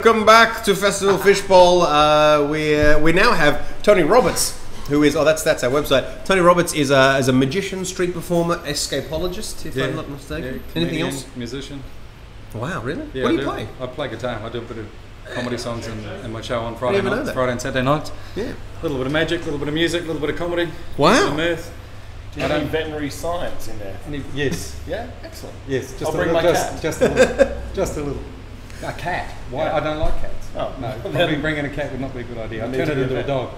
Welcome back to Festival Fishbowl. We now have Tony Roberts, who is that's our website. Tony Roberts is a magician, street performer, escapologist, if I'm not mistaken. Yeah, anything else? Musician. Wow, really? Yeah, what do you play? I play guitar. I do a bit of comedy songs in my show on Friday and Saturday nights. Yeah. A little bit of magic, a little bit of music, a little bit of comedy. Wow. A bit of mirth. Do you have any veterinary science in there? Yes. Yeah? Excellent. Yes. I'll bring my cat. Just a little. Just a little. A cat? Why? Yeah. I don't like cats. Oh. No. Probably bringing a cat would not be a good idea. I'd turn it into a dog.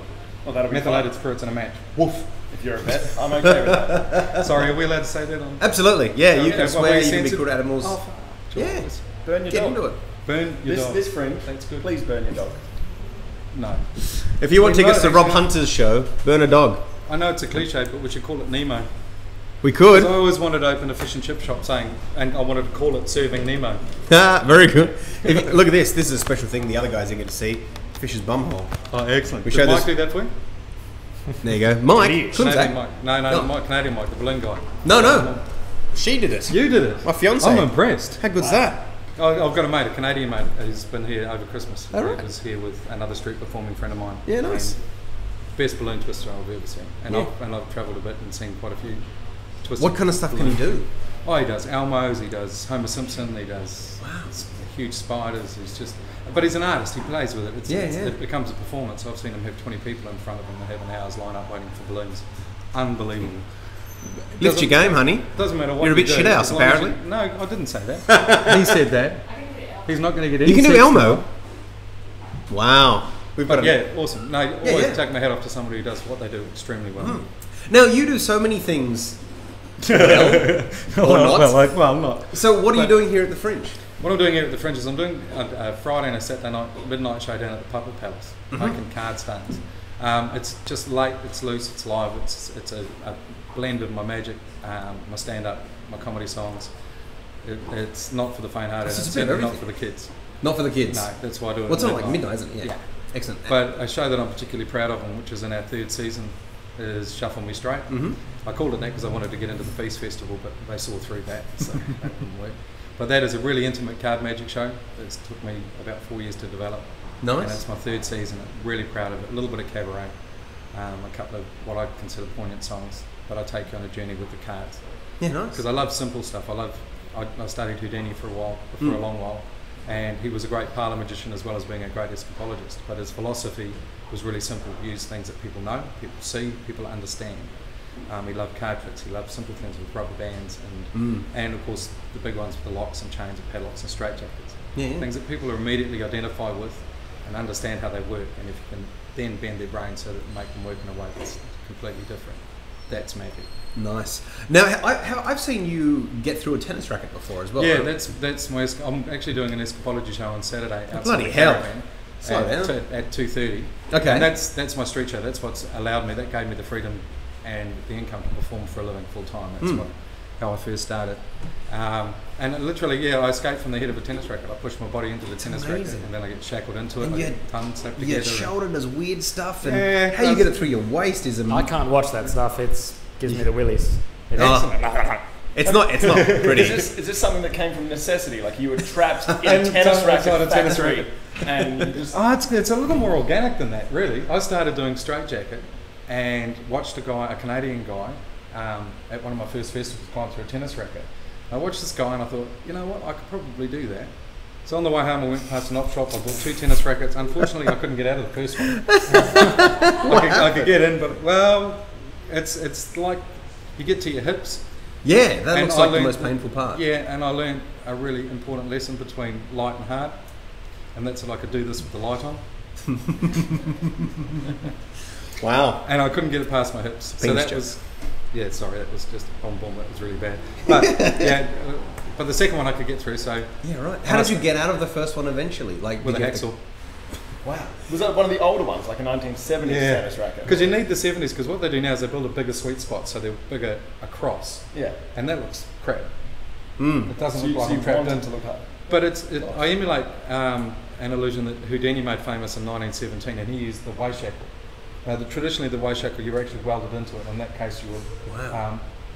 Well, that'll be methylated fun. spirits in a match. Woof. If you're a vet, I'm okay with that. Sorry, are we allowed to say that on? Absolutely. Yeah, you can well, swear, you can be good animals. Oh, sure. Yeah. Burn your Get dog. into it. Burn your dog. This friend, that's good. Please burn your dog. No. If you want tickets to Rob Hunter's show, burn a dog. I know it's a cliche, but we should call it Nemo. We could. I always wanted to open a fish and chip shop and I wanted to call it Serving Nemo. Ah, very good. Look at this. This is a special thing the other guys didn't get to see. Fish's bumhole. Oh, excellent. We Did Mike do that for you? There you go. Mike. Canadian Mike. No, Mike, Canadian Mike, the balloon guy. No. She did it. You did it. My fiance. I'm impressed. How good's that? I've got a mate, a Canadian mate, who's been here over Christmas. Oh, right. He was here with another street performing friend of mine. Yeah, nice. And best balloon twister I've ever seen. And yeah. I've travelled a bit and seen quite a few twisted. What kind of stuff can he do? Oh, he does Elmos, he does Homer Simpson, he does huge spiders. But he's an artist. He plays with it. It becomes a performance. I've seen him have 20 people in front of him and have an hour's line up waiting for balloons. Unbelievable. Lift your game, honey. Doesn't matter what you're a bit shit house, apparently. No, I didn't say that. He said that. He's not going to get any. You can do Elmo. Now. Wow. We've got awesome. No, always take my hat off to somebody who does what they do extremely well. Now you do so many things. Well, I'm not. So what are you doing here at the Fringe? What I'm doing here at the Fringe is I'm doing a Friday and a Saturday night midnight show down at the Puppet Palace, making card stands. It's just late, it's loose, it's live. It's a blend of my magic, my stand-up, my comedy songs. It's not for the faint-hearted. It's certainly not for the kids. Not for the kids. No, that's why I do it. What's on like midnight, isn't it? Yeah. Excellent. But a show that I'm particularly proud of, and which is in our third season, is Shuffle Me Straight. I called it that because I wanted to get into the Feast Festival, but they saw through that, so that didn't work. But that is a really intimate card magic show. It's took me about 4 years to develop. Nice. And it's my third season. I'm really proud of it. A little bit of cabaret, a couple of what I consider poignant songs, but I take you on a journey with the cards. Yeah, nice. Because I love simple stuff. I studied Houdini for a long while, and he was a great parlour magician as well as being a great escapologist. But his philosophy was really simple: use things that people know, people see, people understand. He loved card tricks. He loved simple things with rubber bands and of course the big ones with the locks and chains and padlocks and straitjackets. Things that people immediately identify with and understand how they work. And if you can then bend their brain so that make them work in a way that's completely different, that's magic. Nice. Now, I've seen you get through a tennis racket before as well. Yeah, that's my. I'm actually doing an escapology show on Saturday. Bloody hell! At 2:30. Okay. And that's my street show. That's what's allowed me. That gave me the freedom and the income to perform for a living full time. That's how I first started. And literally, I escaped from the head of a tennis racket. I pushed my body into the tennis racket, and then I get shackled into it. And I get tongue slapped your together. shoulder does weird stuff, and how you get it through your waist is I can't watch that stuff. It gives me the willies. It's not pretty. Is this something that came from necessity? Like you were trapped in a tennis racket, and you just... it's a little more organic than that, really. I started doing straitjacket and watched a Canadian guy, at one of my first festivals climb through a tennis racket. I watched this guy and I thought, you know what, I could probably do that. So on the way home I went past an op shop, I bought 2 tennis rackets. Unfortunately I couldn't get out of the first one. I could get in, but it's like you get to your hips. Yeah, that looks like the most painful part. Yeah, and I learned a really important lesson between light and hard, and that's that I could do this with the light on. Wow. And I couldn't get it past my hips. So that was, that was just a bomb. That was really bad. But but the second one I could get through. So yeah, right. How did you get out of the first one eventually? Like with a hacksaw. Wow. Was that one of the older ones, like a 1970s tennis racket? Because you need the 70s, because what they do now is they build a bigger sweet spot, so they're bigger across. Yeah. And that looks crap. It doesn't look like I'm trapped in. To look hard. But I emulate an illusion that Houdini made famous in 1917, and he used the waist shackle. Now, traditionally the waist shackle, you were actually welded into it. In that case, you were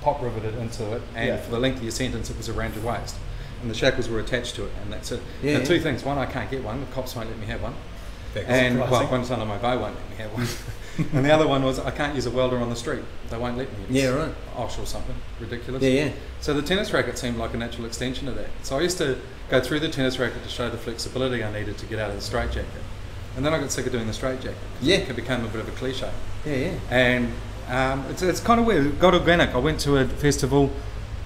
pop riveted into it, and for the length of your sentence, it was around your waist. and the shackles were attached to it, and that's it. Yeah, Now, two things: one, I can't get one; the cops won't let me have one, and well, Guantanamo Bay won't let me have one. And the other one was I can't use a welder on the street; they won't let me. Yeah, right. Osh or something ridiculous. Yeah. So the tennis racket seemed like a natural extension of that. So I used to go through the tennis racket to show the flexibility I needed to get out of the straight jacket, and then I got sick of doing the straight jacket. Yeah. It became a bit of a cliche. Yeah. And it's kind of weird. It got organic. I went to a festival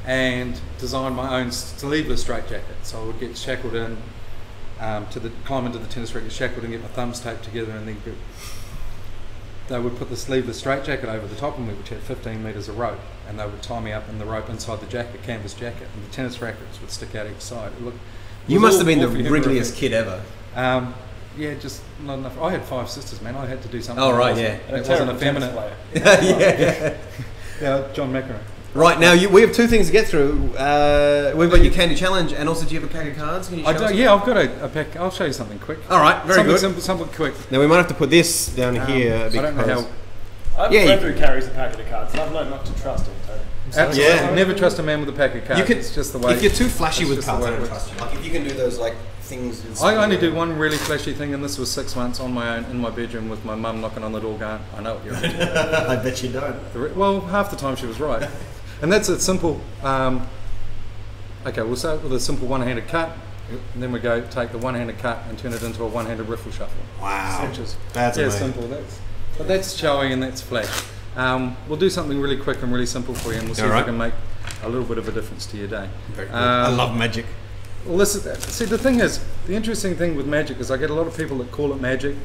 and designed my own sleeveless straight jacket. So I would get shackled in, climb into the tennis racket, shackled, and get my thumbs taped together, and then they would put the sleeveless straight jacket over the top of me, which had 15 metres of rope, and they would tie me up in the rope inside the jacket, canvas jacket, and the tennis rackets would stick out each side. You must have been the wriggliest kid ever. Yeah, just not enough. I had 5 sisters, man. I had to do something. Oh, right, yeah. It wasn't effeminate. Yeah, John McEnroe. Right, now we have 2 things to get through. We've got your candy challenge, and also do you have a pack of cards? Can you show us? Yeah, I've got a pack. I'll show you something quick. All right, very good. Something quick. Now we might have to put this down here. I don't know how. I have a friend who carries a packet of cards, and I've learned not to trust him, Tony. Absolutely. Yeah. Never trust a man with a pack of cards. It's just the way. If you're too flashy it's with just the cards, I way it don't works. trust you. Like if you can do those like things. I only do one really flashy thing, and this was 6 months on my own in my bedroom with my mum knocking on the door going, I know what you're doing. I bet you don't. Well, half the time she was right. And that's a simple, okay, we'll start with a simple one-handed cut, and then we go take the one-handed cut and turn it into a one-handed riffle shuffle. Wow. Which That's amazing. simple. But that's showy and that's flash. We'll do something really quick and really simple for you, and we'll see if we can make a little bit of a difference to your day. Very good. I love magic. Well, see, the thing is, the interesting thing with magic is I get a lot of people that call it magic,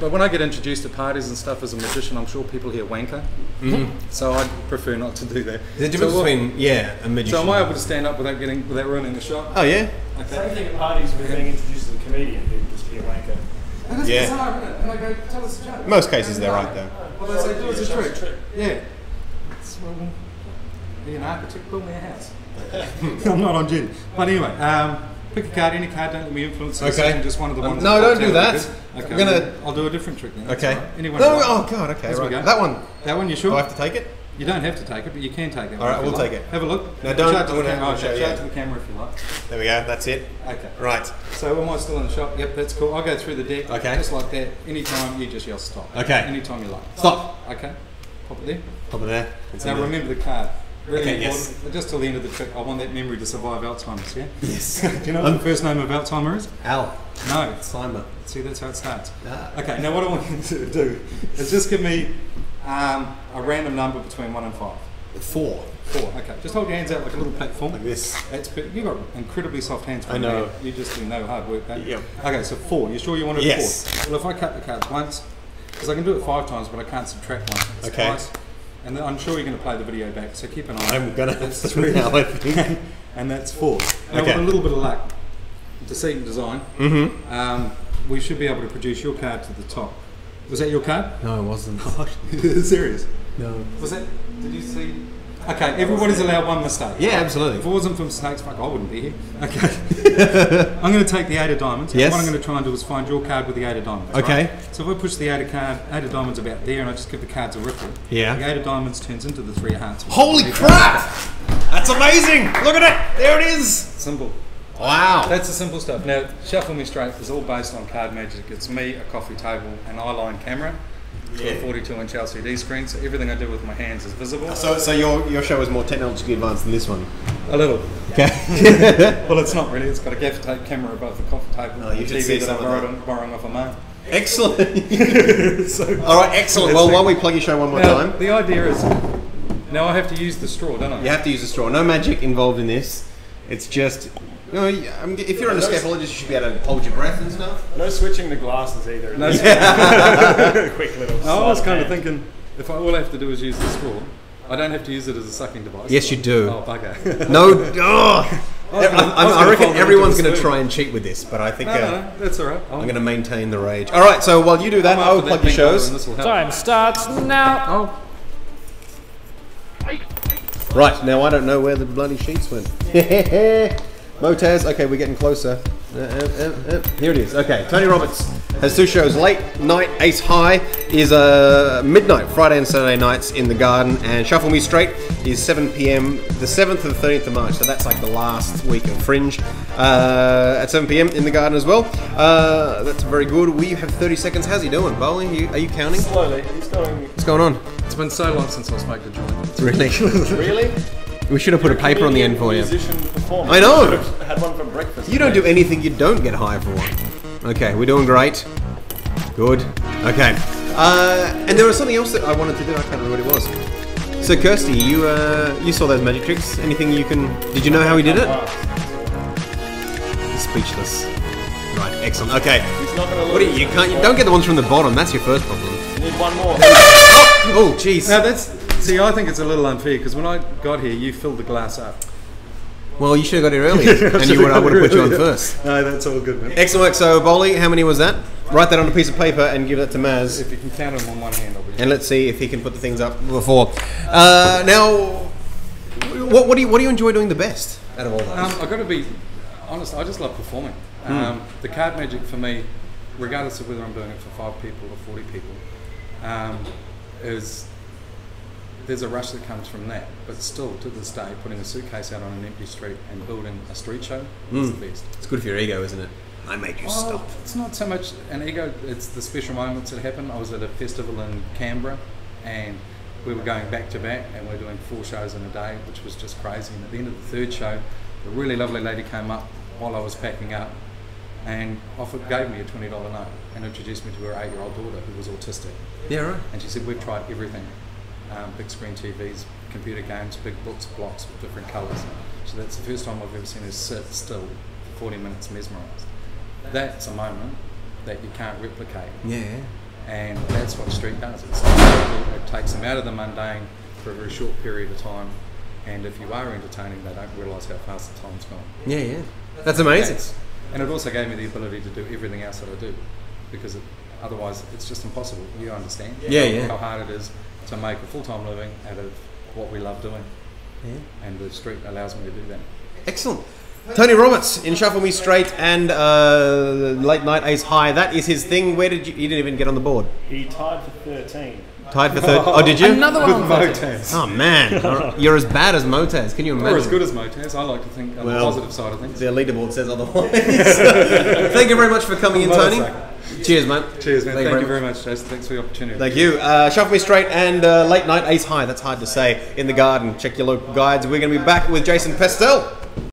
but when I get introduced at parties and stuff as a magician, I'm sure people hear wanker. So I prefer not to do that. There's a difference between a magician. So am I able to stand up without ruining the shot? Oh yeah. Okay. Same thing at parties with being introduced as a comedian, people just hear wanker. And it's bizarre, isn't it? And I go, tell us a joke. In most cases they're right though. Well, they say, do us a trick. Yeah. Well, be an architect, build me a house. I'm not on duty. But anyway, pick a card, any card, don't let me influence the decision, just one of the ones. No, don't do that. Okay, I'll do a different trick then. Okay. Right. Anyone No, oh god, okay, As we right. go. That one. That one, you sure? Do I have to take it? You don't have to take it, but you can take it. All right, we'll take it. Have a look. No, don't. Show it to the I camera. wanna Show show it you. to the camera if you like. There we go, that's it. Okay. Right. So am I still in the shot? Yep, that's cool. I'll go through the deck. Okay. Just like that. Anytime you just yell stop. Okay. Anytime you like. Stop. Okay. Pop it there. Pop it there. It's Now in there. remember the card. Really Okay, important. yes. Just till the end of the trick, I want that memory to survive Alzheimer's, yeah? Yes. Do you know what the first name of Alzheimer is? Al. No. Simon. See, that's how it starts. Ah. Okay, now what I want you to do is just give me a random number between 1 and 5. 4. 4, okay. Just hold your hands out like a little platform. Like this. That's you've got incredibly soft hands for I know. me. You just do no hard work, don't you? Yep. Okay, so 4. You sure you want to do Yes. 4? Well, if I cut the cards once, because I can do it 5 times, but I can't subtract one. It's Okay. twice. And then I'm sure you're going to play the video back, so keep an eye. I'm gonna That's have 3. to now, I think. And that's 4. Now, Okay. with a little bit of luck, deceit and design, we should be able to produce your card to the top. Was that your card? No, it wasn't. Serious? No. Was that? Did you see? Okay, everybody's allowed one mistake. Yeah, absolutely. If it wasn't for mistakes, fuck, I wouldn't be here. Okay. I'm going to take the 8 of diamonds. Yes. And what I'm going to try and do is find your card with the 8 of diamonds. Okay. Right? So if I push the 8 of diamonds about there, and I just give the cards a riffle. Yeah. The 8 of diamonds turns into the 3 of hearts. Holy crap! That's amazing! Look at it! There it is! Simple. Wow. That's the simple stuff. Now, Shuffle Me Straight is all based on card magic. It's me, a coffee table, an eye-line camera, to a 42-inch LCD screen, so everything I do with my hands is visible. So your show is more technologically advanced than this one? A little. Okay. Well, it's not really. It's got a gaffer tape camera above the coffee table. Oh, you should TV see that some I'm of that. borrowing off a mate. Excellent. All right, excellent. Well, while we plug your show one more Now, time. the idea is, now I have to use the straw, don't I? You have to use a straw. No magic involved in this. It's just, you know, if you're an escapologist, you should be able to hold your breath and stuff. No switching the glasses either. No, Quick little. I was sleight kind of of hand. thinking, if all I have to do is use the straw, I don't have to use it as a sucking device. Yes, you do. Oh, bugger. No. Oh. I reckon fold it everyone's into going a to spoon. try and cheat with this, but I think No, that's all right. I'm going to maintain the rage. All right, so while you do that, I will plug your shows. Time starts now. Oh, Right, now I don't know where the bloody sheets went. Motaz. Okay, we're getting closer. Here it is. Okay, Tony Roberts has 2 shows. Late Night Ace High is midnight, Friday and Saturday nights in the Garden, and Shuffle Me Straight is 7 p.m. the 7th to the 13th of March. So that's like the last week of Fringe at 7 p.m. in the Garden as well. That's very good. We have 30 seconds. How's he doing, Bowley? Are you counting? Slowly. He's going. What's going on? It's been so long since I smoked a joint. Really? Really? We should have put a paper on the end for you. Musician performer. I know. You should have had one for breakfast. You don't do anything you don't get high for. Okay, we're doing great. Good. Okay. And there was something else that I wanted to do. I can't remember what it was. So Kirsty, you saw those magic tricks. Anything you can? Did you know how he did it? He's speechless. Right. Excellent. Okay. He's not going to What do you can't? You don't get the ones from the bottom. That's your first problem. You need one more. Oh, jeez. Now see, I think it's a little unfair because when I got here, you filled the glass up. Well, you should have got here earlier, and I would have put you on first. No, that's all good, man. Excellent work. So, Bowley, how many was that? Write that on a piece of paper and give that to Maz. If you can count them on one hand, I'll be. And let's see if he can put the things up before. Now, what do you enjoy doing the best out of all those? I've got to be honest. I just love performing. The card magic for me, regardless of whether I'm doing it for 5 people or 40 people, is there's a rush that comes from that. But still, to this day, putting a suitcase out on an empty street and building a street show is the best. It's good for your ego, isn't it? I made you stop. It's not so much an ego, it's the special moments that happen. I was at a festival in Canberra and we were going back to back and we're doing 4 shows in a day, which was just crazy. And at the end of the 3rd show, a really lovely lady came up while I was packing up and gave me a $20 note and introduced me to her 8-year-old daughter who was autistic. Yeah, right. And she said, we've tried everything. Big screen TVs, computer games, big books, blocks with different colours. So that's the first time I've ever seen her sit still for 40 minutes mesmerised. That's a moment that you can't replicate. Yeah. And that's what street does. It takes them out of the mundane for a very short period of time. And if you are entertaining, they don't realise how fast the time's gone. Yeah, yeah. That's amazing. And it also gave me the ability to do everything else that I do. Because otherwise, it's just impossible. You understand? Yeah. How hard it is to make a full-time living out of what we love doing. Yeah. And the street allows me to do that. Excellent. Tony Roberts in Shuffle Me Straight and Late Night Ace High. That is his thing. Where did you didn't even get on the board? He tied for 13. Tied for 13. Oh, did you? Another one With Motaz. Oh, man. You're as bad as Motaz. Can you imagine? Or as good as Motaz. I like to think on the positive side of things. The leaderboard says otherwise. Thank you very much for coming in, Tony. Cheers, mate. Cheers, man. Thank you very much, Jason. Thanks for the opportunity. Thank you. Shuffle Me Straight and Late Night Ace High. That's hard to say. In the Garden. Check your local guides. We're going to be back with Jason Pestel.